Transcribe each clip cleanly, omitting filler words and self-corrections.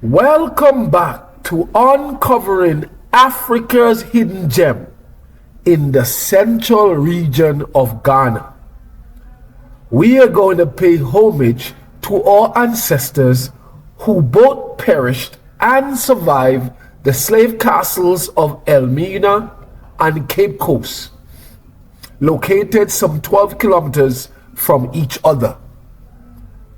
Welcome back to uncovering Africa's hidden gem in the central region of Ghana. We are going to pay homage to our ancestors who both perished and survived the slave castles of Elmina and Cape Coast, located some 12 kilometers from each other.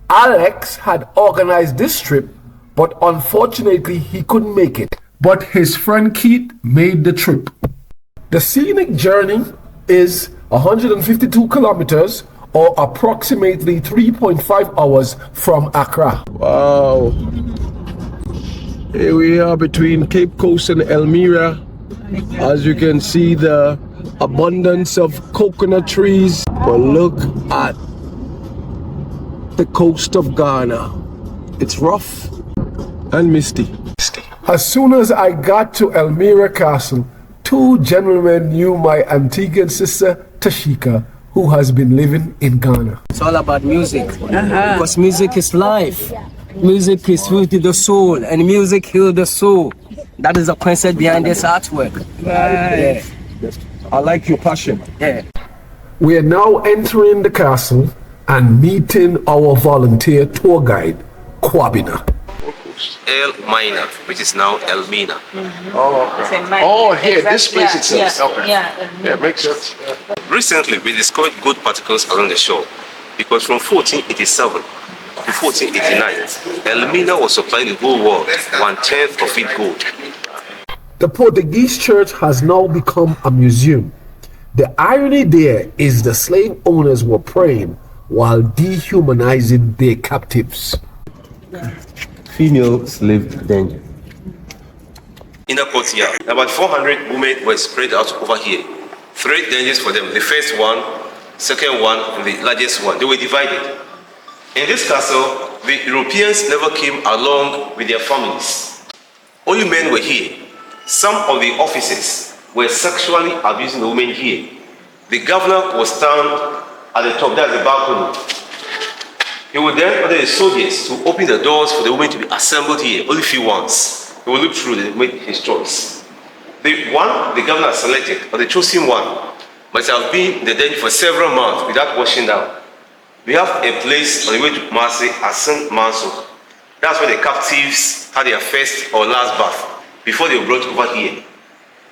Alex had organized this trip, but unfortunately he couldn't make it. But his friend Keith made the trip. The scenic journey is 152 kilometers or approximately 3.5 hours from Accra. Wow. Here we are between Cape Coast and Elmina. As you can see, the abundance of coconut trees. But look at the coast of Ghana. It's rough and misty. As soon as I got to Elmina Castle, two gentlemen knew my Antiguan sister Tashika, who has been living in Ghana. It's all about music, because music is life. Music is food to the soul, and music heals the soul. That is the concept behind this artwork. Right. Yeah. I like your passion. Yeah. We are now entering the castle and meeting our volunteer tour guide, Kwabina. Elmina, which is now Elmina. Oh, here, this place itself. Okay. Yeah, Makes sense. Recently, we discovered gold particles along the shore because from 1487 to 1489, Elmina was supplying the whole world 1/10 of its gold. The Portuguese church has now become a museum. The irony there is the slave owners were praying while dehumanizing their captives. Female slave danger. In the courtyard, about 400 women were spread out over here. 3 dangers for them. The first one, second one, and the largest one. They were divided. In this castle, the Europeans never came along with their families. Only men were here. Some of the officers were sexually abusing the women here. The governor was stand at the top, that's the balcony. He would then order the soldiers to open the doors for the women to be assembled here, only few ones. He will look through and make his choice. The one the governor selected, or the chosen one, must have been in the den for several months without washing down. We have a place on the way to Marseille at Saint Manso. That's where the captives had their first or last bath before they were brought over here.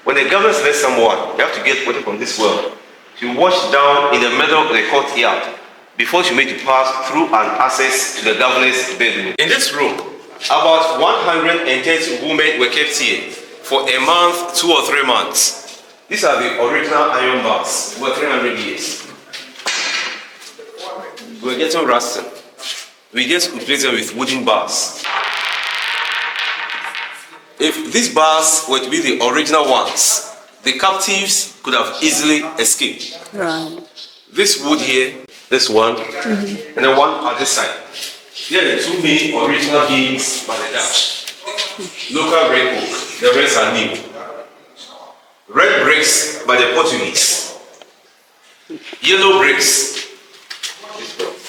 When the governor selects someone, they have to get water from this well. She washed down in the middle of the courtyard before she made to pass through and access to the governor's bedroom. In this room, about 130 women were kept here for a month, 2 or 3 months. These are the original iron bars, over 300 years. We were getting rusted. We just replaced them with wooden bars. If these bars were to be the original ones, the captives could have easily escaped. Right. This wood here, this one, and the one at this side. Here are the 2 main original beams by the Dutch. Local red oak, the rest are new. Red bricks by the Portuguese. Yellow bricks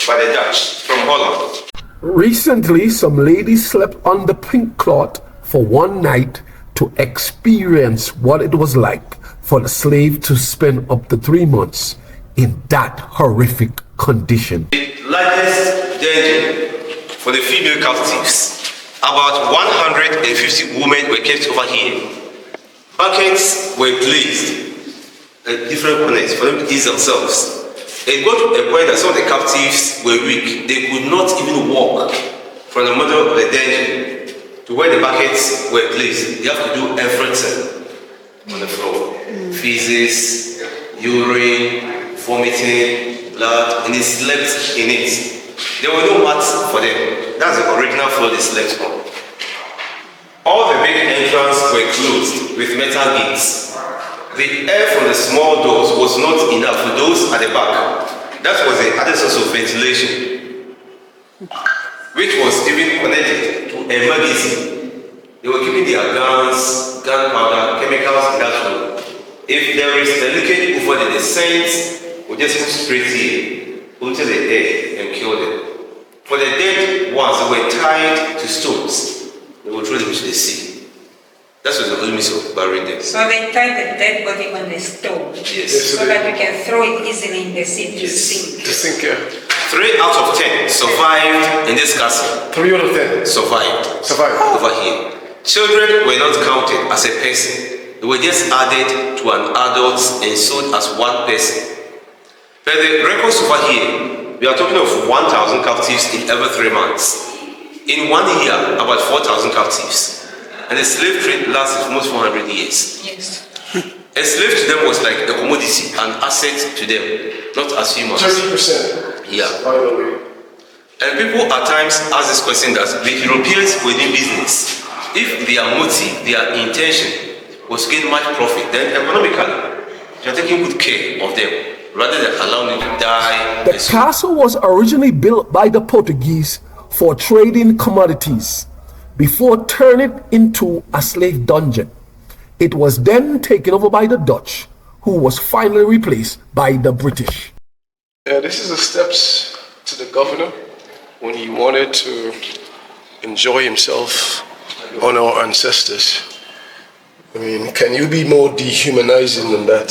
by the Dutch from Holland. Recently, some ladies slept on the pink cloth for one night to experience what it was like for the slave to spend up to 3 months in that horrific condition. The largest danger for the female captives, about 150 women were kept over here. Buckets were placed at different corners for them to ease themselves. It got to a point that some of the captives were weak. They could not even walk from the middle of the dungeon to where the buckets were placed. They have to do everything on the floor. Feces, urine, vomiting, blood, and they slept in it. There were no mats for them. That's the original floor they slept on. All the big entrances were closed with metal gates. The air from the small doors was not enough for those at the back. That was the other source of ventilation, which was even connected to a magazine. They were keeping their guns, gunpowder, chemicals in that room. If there is a leakage over the saints, we just move straight here, into the air and kill them. For the dead ones, they were tied to stones. They to the sea. That was the only means of burying them. So they tie the dead body on the stone. Yes. So that you can throw it easily in the sea to sink. To sink, yeah. 3 out of 10 survived in this castle. 3 out of 10. Survived. Survived. Over here. Children were not counted as a person. They were just added to an adult and sold as one person. But the records over here, we are talking of 1,000 captives in every 3 months. In 1 year, about 4,000 captives. And the slave trade lasted almost 400 years. Yes. A slave to them was like a commodity, an asset to them, not as humans. 30%. Yeah. By the way. And people at times ask this question that the Europeans were in business. If their motive, their intention was to gain much profit, then economically, they are taking good care of them rather than allowing them to die. The castle was originally built by the Portuguese for trading commodities before turning it into a slave dungeon. It was then taken over by the Dutch, who was finally replaced by the British. Yeah, this is the steps to the governor when he wanted to enjoy himself on our ancestors. I mean, can you be more dehumanizing than that?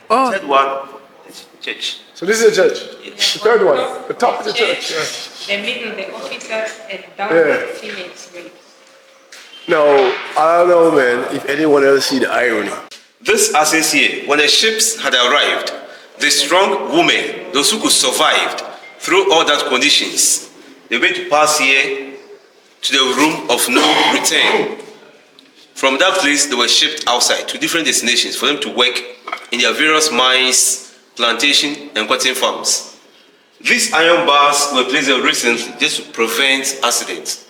Third one is church. So this is a church. Yes. The third one. The top of the church. Yeah. The middle, the officers, and down Yeah. the female slaves. No, I don't know, man, if anyone else see the irony. This access here, when the ships had arrived, the strong women, those who could survive through all that conditions, they went to pass here to the room of no return. From that place, they were shipped outside to different destinations for them to work in their various mines, plantation, and cotton farms. These iron bars were placed there recently just to prevent accidents.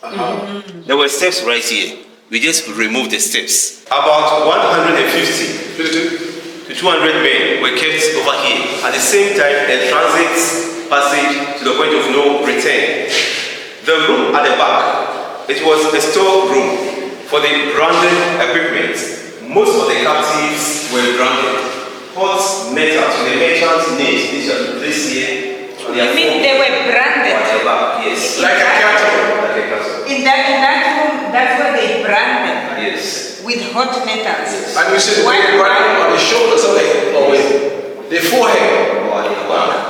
There were steps right here. We just removed the steps. About 150 to 200 men were kept over here. At the same time, a transit passage to the point of no return. The room at the back, it was a store room for the branded equipment. Most of the captives were branded. Hot metals with the merchant's names. These are placed here. You mean they were branded? Yes. Like a cattle. Like a castle. In that room, that's where they branded Yes. with hot metals. And you see the Why? on the shoulders of the head, or with the forehead.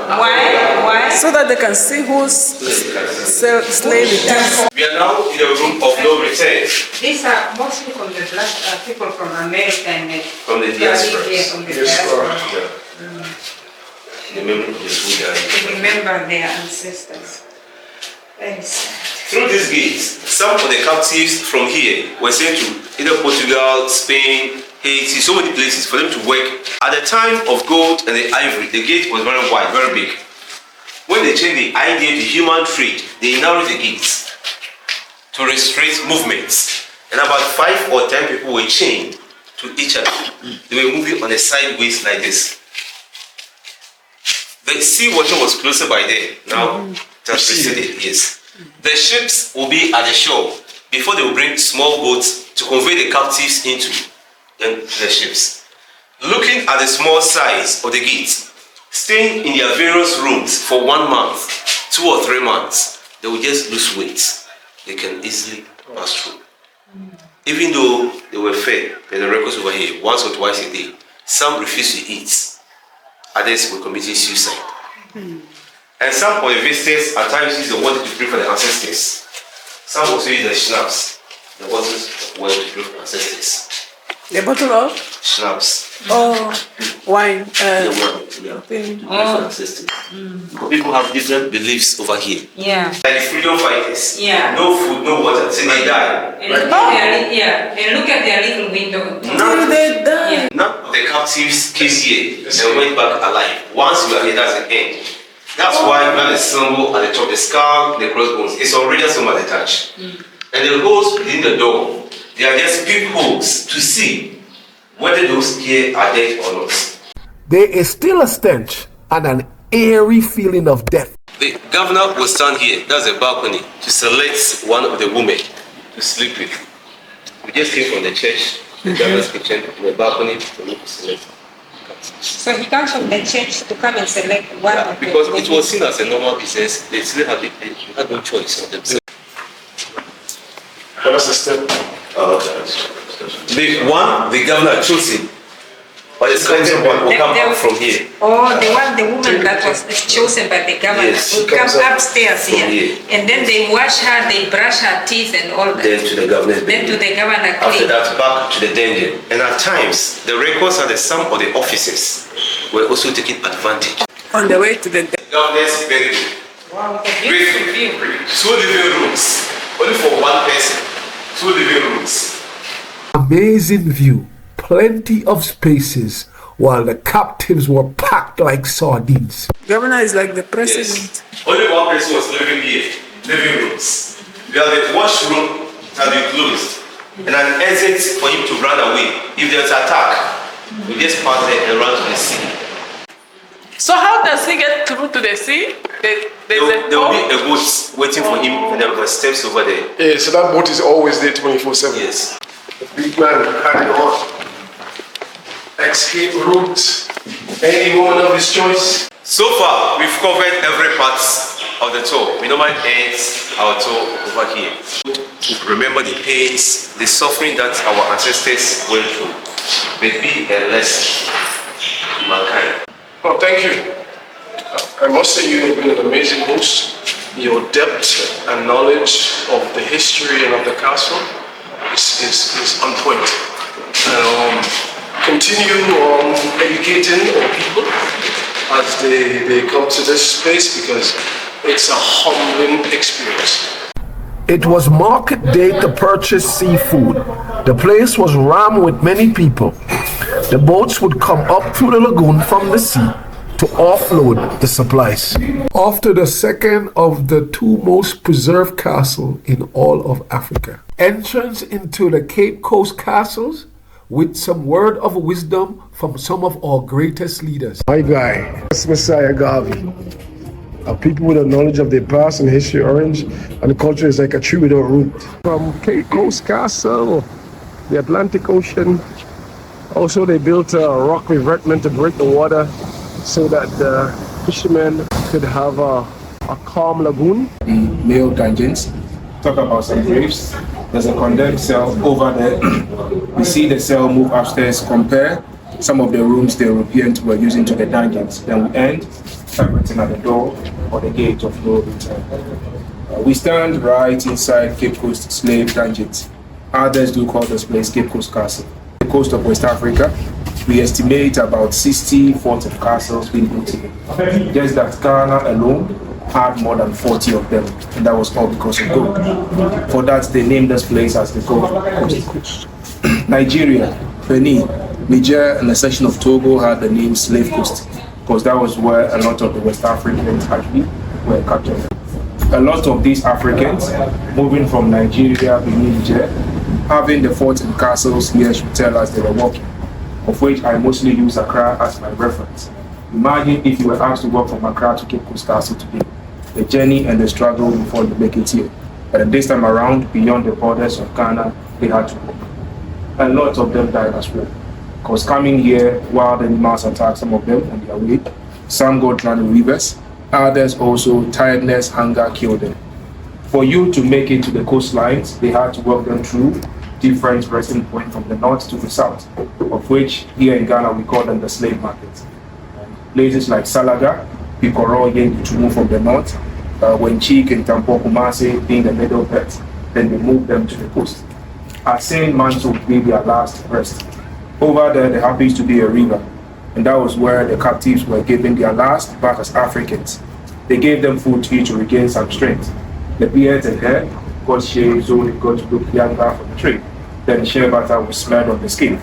Why? So that they can see who's slave it is. We are now in the room of no return. These are mostly from the black people from America and From the diaspora. From the diaspora. The memory of the school guy. To remember their ancestors. Very sad. Through these gates, some of the captives from here were sent to either Portugal, Spain, Haiti, so many places for them to work. At the time of gold and the ivory, the gate was very wide, very big. When they changed the idea to human trade, they narrowed the gates to restrict movements. And about 5 or 10 people were chained to each other. They were moving on a sideways like this. The sea water was closer by there. Now, it yes. The ships will be at the shore before they will bring small boats to convey the captives into the ships. Looking at the small size of the gates, staying in their various rooms for 1 month, 2 or 3 months, they will just lose weight. They can easily pass through. Even though they were fed, there's the records over here, once or twice a day, some refused to eat. Others were committing suicide. And some of the visitors at times use the water to pray for the ancestors. Some also use the schnapps, the bottles of water to pray for the ancestors. The bottle of Schnapps. wine. The water, yeah. Pray for the ancestors. People have different beliefs over here. Yeah. Like the freedom fighters. Yeah. No food, no water, so they die. And look at their little window. They die. None of the captives came here and went back alive. Once you are here, that's the end. That's why you have the symbol at the top, the skull, the crossbones. It's already a symbol attached. And the holes within the door, they are just peepholes to see whether those here are dead or not. There is still a stench and an eerie feeling of death. The governor will stand here, that's a balcony, to select one of the women to sleep with. We just came from the church, the governor's kitchen, in the balcony for me to select. So he comes from the church to come and select one of the Because it was seen as a normal business, they still had no choice of themselves. What is the step? The governor chose him. But the second one will come up from here. Oh, the woman that was chosen by the governor will come upstairs here. And then they wash her, they brush her teeth and all that. Then to the governor. After that, back to the dungeon. And at times, the records are that some of the officers were also taking advantage. On the way to the Governor's bedroom. wow, a beautiful view. 2 living rooms. Only for one person. 2 living rooms. Amazing view, plenty of spaces, while the captives were packed like sardines. governor is like the president. Yes. Only one person was living here. Living rooms. You have the washroom that will be closed. And an exit for him to run away. If there's an attack, we just pass there and run to the sea. So how does he get through to the sea? There will be a boat waiting for him, and there are steps over there. Yeah, so that boat is always there 24/7. Yes. The big man will carry on. Escape route, any woman of his choice. So far, we've covered every part of the tour. We normally end our tour over here. Remember the pains, the suffering that our ancestors went through. May be a lesson to mankind. Oh, thank you. I must say you have been an amazing host. Your depth and knowledge of the history and of the castle is on point. Continue educating our people as they come to this place, because it's a humbling experience. It was market day to purchase seafood. The place was rammed with many people. The boats would come up through the lagoon from the sea to offload the supplies. After the second of the 2 most preserved castles in all of Africa. Entrance into the Cape Coast castles with some word of wisdom from some of our greatest leaders. My guy, that's Messiah Garvey. People with a knowledge of their past and history, orange, and the culture is like a tree without root. From Cape Coast Castle, the Atlantic Ocean. Also, they built a rock revetment to break the water so that the fishermen could have a calm lagoon. The male dungeons. Talk about some graves. There's a condemned cell over there. We see the cell move upstairs, compare some of the rooms the Europeans were using to the dungeons. Then we end by written at the door or the gate of no return. We stand right inside Cape Coast slave dungeons. Others do call this place Cape Coast Castle. The coast of West Africa, we estimate about 60 forts and castles being built here. Just that Ghana alone had more than 40 of them, and that was all because of gold. For that, they named this place as the Gold Coast. Nigeria, Benin, Niger, and a section of Togo had the name Slave Coast, because that was where a lot of the West Africans actually were captured. A lot of these Africans moving from Nigeria, Benin, Niger, having the forts and castles here should tell us they were walking, of which I mostly use Accra as my reference. Imagine if you were asked to walk from Accra to Cape Coast Castle today, the journey and the struggle before you make it here. But this time around, beyond the borders of Ghana, they had to walk. A lot of them died as well, because coming here, wild animals attacked some of them on their way. Some got drowned in rivers, others also, tiredness, hunger killed them. For you to make it to the coastlines, they had to walk them through different resting points from the north to the south, of which here in Ghana we call them the slave markets. Places like Salaga, Pikoro, Yengi to move from the north, Wenchik and Tampo Kumasi being the middle belt, then they moved them to the coast. At Saint Manso would be their last rest. Over there happens to be a river, and that was where the captives were given their last bath as Africans. They gave them food to eat to regain some strength. The beards and hair got shaved so it got to look younger from the tree. Then shea butter was smeared on the skin.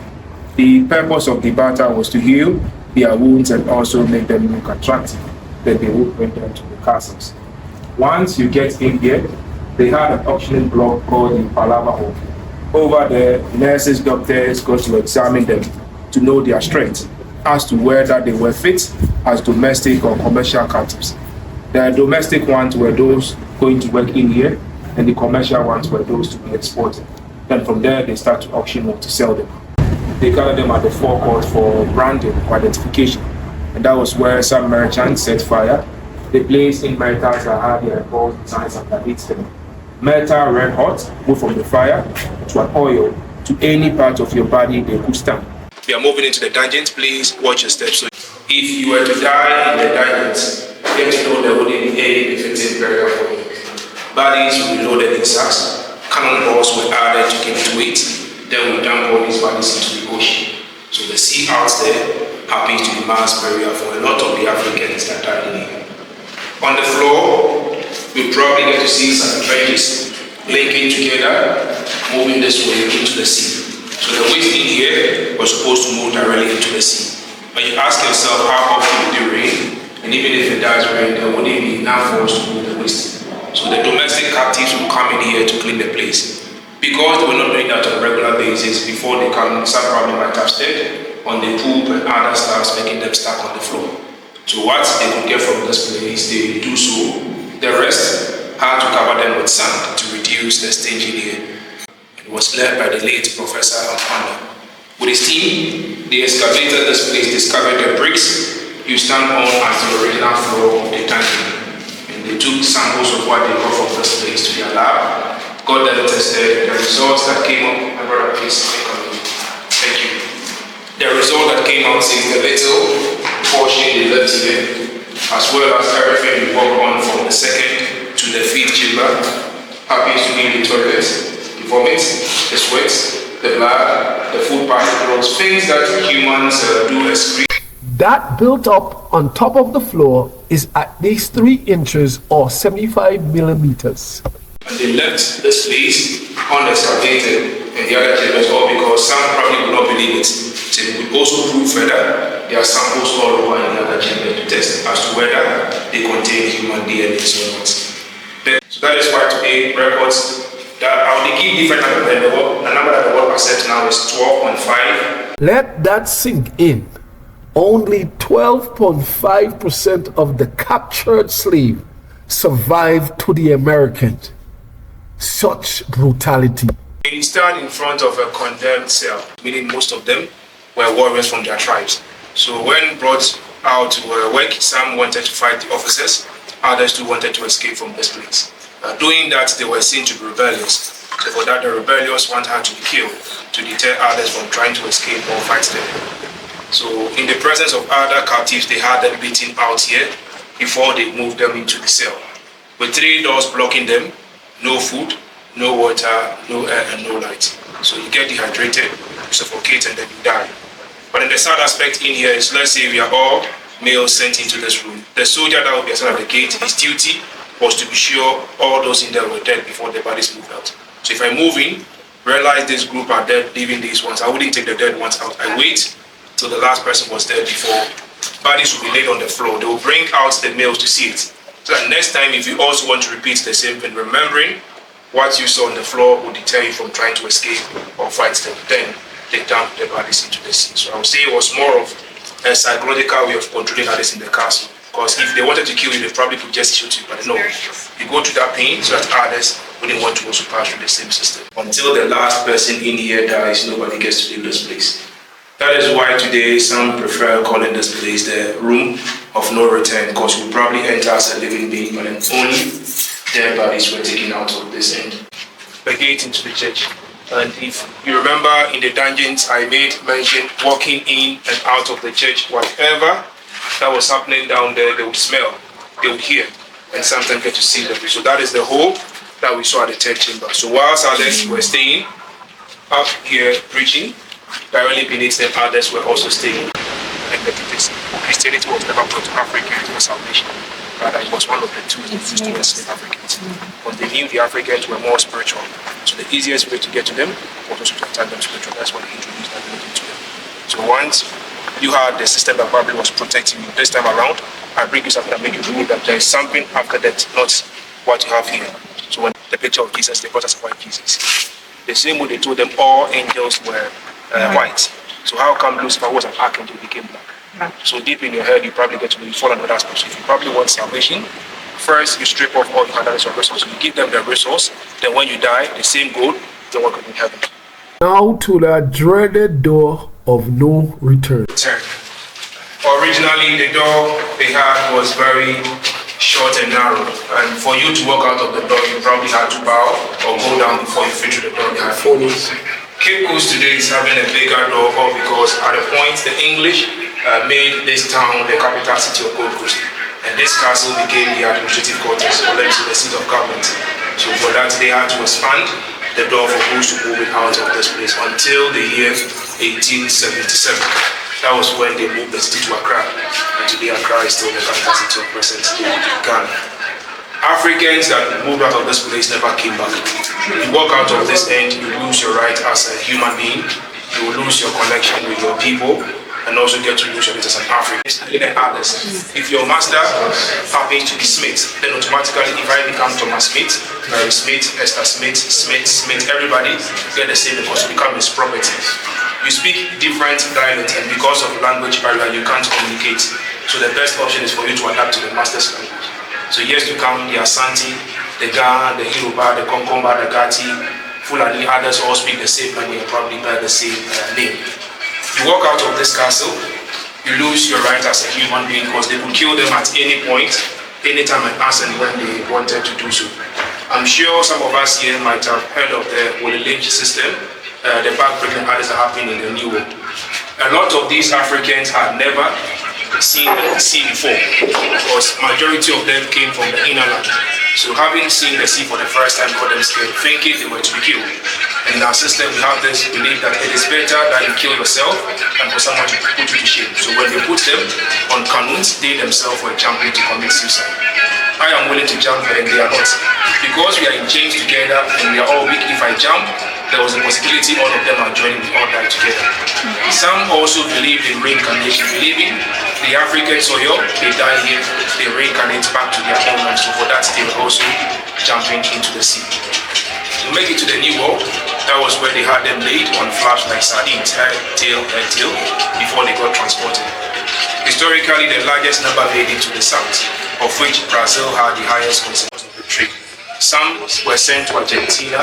The purpose of the butter was to heal their wounds and also make them look attractive. Then they would bring them to the castles. Once you get in here, they had an auctioning block called the Palava Hall. Over there, nurses, doctors got to examine them to know their strength as to whether they were fit as domestic or commercial captives. The domestic ones were those going to work in here, and the commercial ones were those to be exported. Then from there, they start to auction or to sell them. They gather them at the forecourt for branding or identification, and that was where some merchants set fire. They placed in maritals that had their balls and signs underneath them. metal red hot, move from the fire to an oil to any part of your body they could stand. We are moving into the dungeons. Please watch your steps. So if you were to die in the dungeons, get to know there wouldn't be any definitive burial for you. Bodies will be loaded in sacks. Cannonballs were added to give it weight. Then we dump all these bodies into the ocean. So the sea out there happens to be mass burial for a lot of the Africans that died in here. On the floor, we probably get to see some trenches linking together, moving this way into the sea. So the waste in here was supposed to move directly into the sea. But you ask yourself, how often would it rain? And even if it does rain, there wouldn't be enough for us to move the waste. So the domestic captives will come in here to clean the place. Because they were not doing that on a regular basis, before they come, some probably might have stayed on the poop and other stuff, making them stuck on the floor. So what they could get from this place, they do so. The rest had to cover them with sand to reduce the stench in here. It was led by the late Professor Elmina. With his team, they excavated this place, discovered the bricks you stand on as the original floor of the dungeon. And they took samples of what they got from this place to their lab, got them tested. The results that came up, my brother, please click on me. Thank you. The result that came out is the little portion they left here, as well as everything we work on from the second to the fifth chamber, happens to be the toilet, the vomit, the sweat, the blood, the food particles, things that humans do excrete. That built up on top of the floor is at least 3 inches or 75 millimeters. And they left this place unexcavated in the other chambers, all because some probably would not believe it. So we also prove further there are samples all over in the other chamber to test as to whether they contain human DNA or not. So that is why today records that they give different numbers. The number that the world accepts now is 12.5. Let that sink in. Only 12.5% of the captured slave survived to the Americans. Such brutality. They stand in front of a condemned cell, meaning most of them were warriors from their tribes. So when brought out to work, some wanted to fight the officers, others too wanted to escape from this place. Doing that, they were seen to be rebellious. So for that, the rebellious one had to be killed to deter others from trying to escape or fight them. So in the presence of other captives, they had them beaten out here before they moved them into the cell. With 3 doors blocking them, no food, no water, no air, and no light. So you get dehydrated, you suffocate, and then you die. But in the sad aspect in here is, let's say we are all males sent into this room. The soldier that will be assigned at the gate, his duty was to be sure all those in there were dead before the bodies moved out. So if I move in, realize this group are dead, leaving these ones, I wouldn't take the dead ones out. I wait till the last person was dead before bodies will be laid on the floor. They will bring out the males to see it. So that next time, if you also want to repeat the same thing, remembering what you saw on the floor will deter you from trying to escape or fight them. Then they dump the bodies into the sea. So I would say it was more of a psychological way of controlling others in the castle. Because if they wanted to kill you, they probably could just shoot you. But no, you go through that pain so that others wouldn't want to also pass through the same system. Until the last person in here dies, nobody gets to leave this place. That is why today some prefer calling this place the room of no return, because you probably enter as a living being, but then only dead bodies were taken out of this end. The gate into the church. And if you remember in the dungeons, I made mention walking in and out of the church, whatever that was happening down there, they would smell, they would hear, and sometimes get to see them. So that is the hole that we saw at the third chamber. So whilst others were staying up here preaching, directly beneath them, others were also staying. And Christianity was never brought to Africa for salvation. Rather, it was one of the tools they used to enslave Africans. But they knew the Africans were more spiritual. So the easiest way to get to them was also to attack them spiritual. That's why they introduced that religion to them. So once you had the system that probably was protecting you this time around, I bring you something that makes you believe that there is something after death, not what you have here. So when the picture of Jesus, they brought us white Jesus. The same way they told them all angels were white. So how come Lucifer was an archangel became black? So deep in your head, you probably get to know you fall under that spell. So if you probably want salvation, first you strip off all you had, that is your resource. You give them the resource, then when you die, the same gold, then welcome in heaven. Now to the dreaded door of no return. Originally, the door they had was very short. short and narrow. And for you to walk out of the door, you probably had to bow or go down before you fit through the door. They had phones. Cape Coast today is having a bigger door all because at the point the English made this town the capital city of Gold Coast. And this castle became the administrative quarters, or let's say the seat of government. So for that, they had to expand the door for who's to move it out of this place until the year 1877. That was when they moved the city to Accra. And today Accra is still the capital city of present-day Ghana. Africans that moved out of this place never came back. You walk out of this end, you lose your right as a human being, you will lose your connection with your people, and also get to lose your right as an African. And others. If your master happens to be Smith, then automatically if I become Thomas Smith, Mary Smith, Esther Smith, Smith, everybody get the same because you become his property. You speak different dialects, and because of language barrier, you can't communicate. So the best option is for you to adapt to the master's language. So years to come, the Asante, the Ga, the Yoruba, the Konkomba, the Gati, Fulani, others all speak the same language and probably bear the same name. You walk out of this castle, you lose your right as a human being because they could kill them at any point, anytime and as and when they wanted to do so. I'm sure some of us here might have heard of the Wode system, the backbreaking others are happening in the New World. A lot of these Africans had never seen the sea before because majority of them came from the inner land. So having seen the sea for the first time got them scared, thinking they were to be killed. And in our system we have this belief that it is better that you kill yourself than for someone to put you to shame. So when they put them on canoes, they themselves were jumping to commit suicide. I am willing to jump and they are not. Because we are in chains together and we are all weak, if I jump, there was a possibility all of them are joining, we all die together. Some also believe in reincarnation, believing the African soil, they die here, they reincarnate back to their homeland. So for that, they were also jumping into the sea. To make it to the New World, that was where they had them laid on flash like sardines, head, tail, before they got transported. Historically, the largest number made it to the south, of which Brazil had the highest concentration of the trade. Some were sent to Argentina,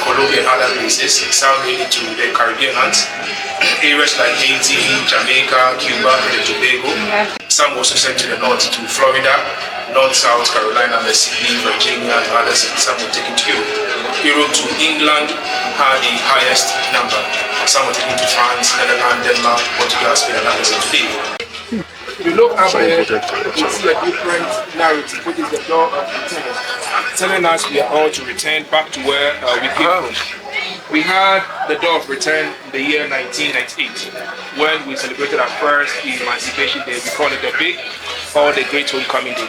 Colombia and other places. Some made it to the Caribbean lands, areas like Haiti, Jamaica, Cuba, and Tobago. Some also sent to the north to Florida, North, South Carolina, Mississippi, Virginia, and others. And some were taken to Europe. Europe to England had the highest number. Some were taken to France, Netherlands, Denmark, Portugal, Spain, and others. Today, if you look up here, you see a different narrative, which is the door of return, telling us we are all to return back to where we came from. We had the door of return in the year 1998, when we celebrated our first Emancipation Day. We call it the Big or the Great Homecoming Day.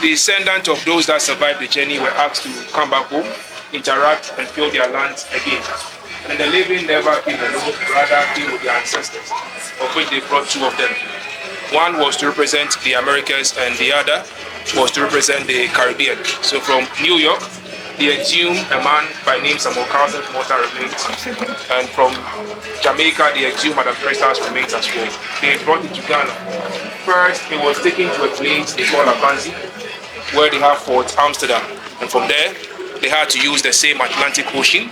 The descendants of those that survived the journey were asked to come back home, interact, and fill their lands again. And the living never came alone, rather came with their ancestors, of which they brought two of them. One was to represent the Americas and the other was to represent the Caribbean. So from New York, they exhumed a man by name Samuel Carlson's mortal remains. And from Jamaica, they exhumed Madame Crystal's remains as well. They brought it to Ghana. First, it was taken to a place they call Abanzi, where they have Fort Amsterdam. And from there, they had to use the same Atlantic Ocean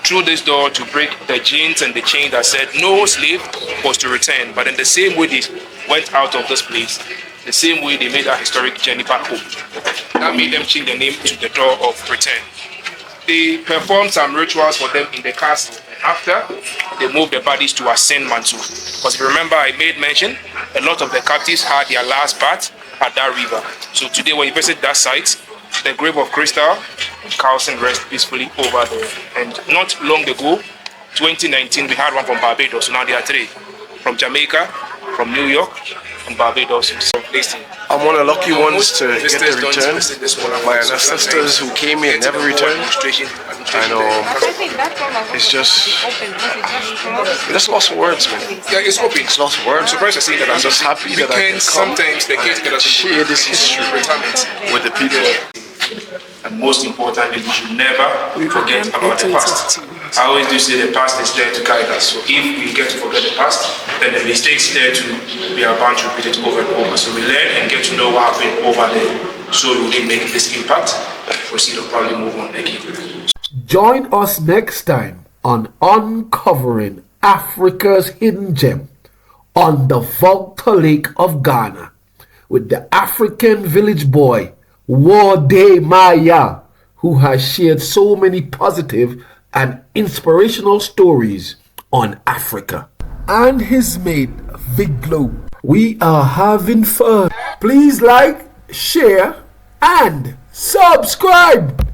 through this door to break the chains and the chain that said no slave was to return. But in the same way they went out of this place, the same way they made that historic journey back home. That made them change the name to the door of return. They performed some rituals for them in the castle. After, they moved the bodies to Asen Mantu. Because if you remember, I made mention, a lot of the captives had their last part at that river. So today when you visit that site, the grave of Crystal Carlson rests peacefully over there. And not long ago, 2019, we had one from Barbados. So now there are three. From Jamaica, from New York, and Barbados. So I'm one of the lucky ones to get the return. My ancestors who came here never returned. I know. It's just lost for words, man. Yeah, it's open. It's lost for words. I'm surprised to see that. I'm just happy that I can come sometimes they can't get us share this history with the people. And most importantly, we should never forget about the past. I always do say the past is there to guide us. So if we get to forget the past, then the mistakes there to we are bound to repeat it over and over. So we learn and get to know what happened over there. So we didn't make this impact. Proceed to probably move on again. Join us next time on Uncovering Africa's Hidden Gem on the Volta Lake of Ghana, with the African village boy, Wode Maya, who has shared so many positive and inspirational stories on Africa. And his mate, Viglo. We are having fun. Please like, share, and subscribe.